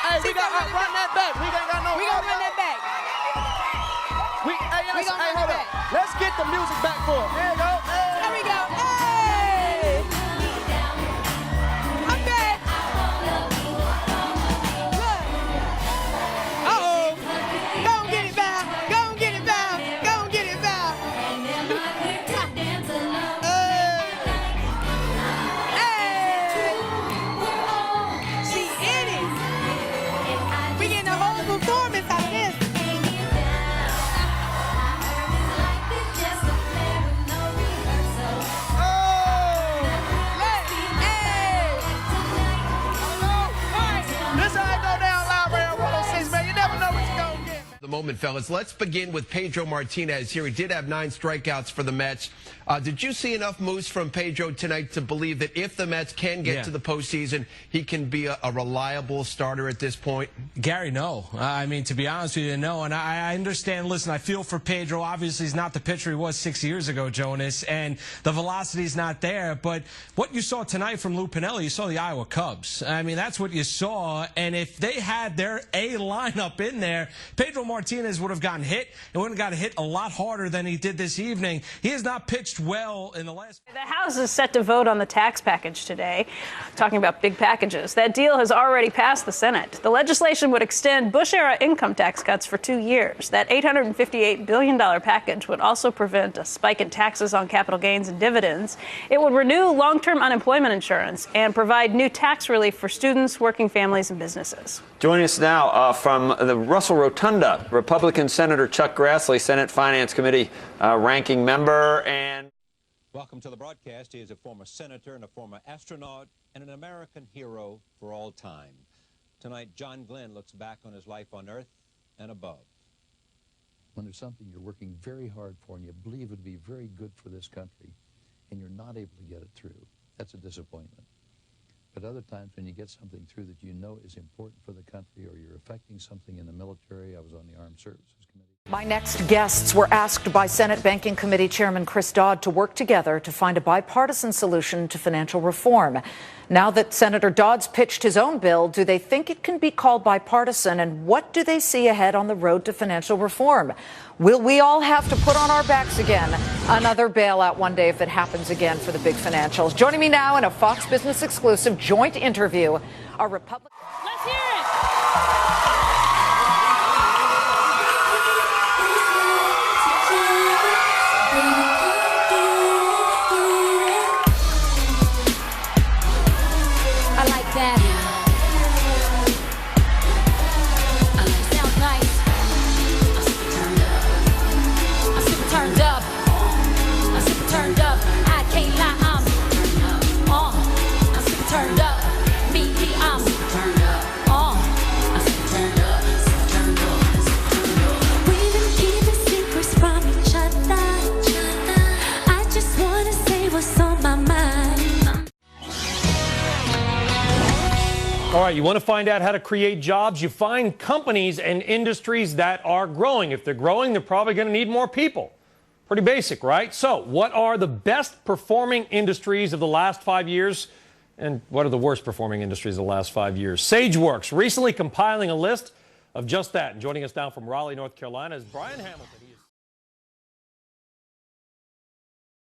Hey, we got to run that back. We ain't got no. We gonna run that back. Hey, hold up. Let's get the music back for it. There you go. Hey. There we go. Hey! I'm back. Look. Uh-oh. Go and get it, Val. Go and get it, Val. Go and get it, Val. Hey! She in it. We getting a whole performance out of this. Moment, fellas. Let's begin with Pedro Martinez here. He did have 9 strikeouts for the Mets. Did you see enough moves from Pedro tonight to believe that if the Mets can get to the postseason, he can be a reliable starter at this point? Gary, no. I mean, to be honest with you, no. And I understand, listen, I feel for Pedro. Obviously, he's not the pitcher he was 6 years ago, Jonas, and the velocity's not there. But what you saw tonight from Lou Piniella, you saw the Iowa Cubs. I mean, that's what you saw. And if they had their A lineup in there, Pedro Martinez would have gotten hit and would have got hit a lot harder than he did this evening. He has not pitched well in the last. The House is set to vote on the tax package today. Talking about big packages. That deal has already passed the Senate. The legislation would extend Bush-era income tax cuts for 2 years. That $858 billion package would also prevent a spike in taxes on capital gains and dividends. It would renew long-term unemployment insurance and provide new tax relief for students, working families, and businesses. Joining us now from the Russell Rotunda, Republican Senator Chuck Grassley, Senate Finance Committee ranking member. And welcome to the broadcast. He is a former senator and a former astronaut and an American hero for all time. Tonight, John Glenn looks back on his life on Earth and above. When there's something you're working very hard for and you believe would be very good for this country and you're not able to get it through, that's a disappointment. But other times when you get something through that you know is important for the country or you're affecting something in the military, I was on the Armed Services Committee. My next guests were asked by Senate Banking Committee Chairman Chris Dodd to work together to find a bipartisan solution to financial reform. Now that Senator Dodd's pitched his own bill, do they think it can be called bipartisan, and what do they see ahead on the road to financial reform? Will we all have to put on our backs again? Another bailout one day if it happens again for the big financials. Joining me now in a Fox Business exclusive joint interview, our Republican. Let's hear it. All right, you want to find out how to create jobs? You find companies and industries that are growing. If they're growing, they're probably going to need more people. Pretty basic, right? So what are the best performing industries of the last 5 years? And what are the worst performing industries of the last 5 years? SageWorks recently compiling a list of just that. And joining us now from Raleigh, North Carolina is Brian Hamilton.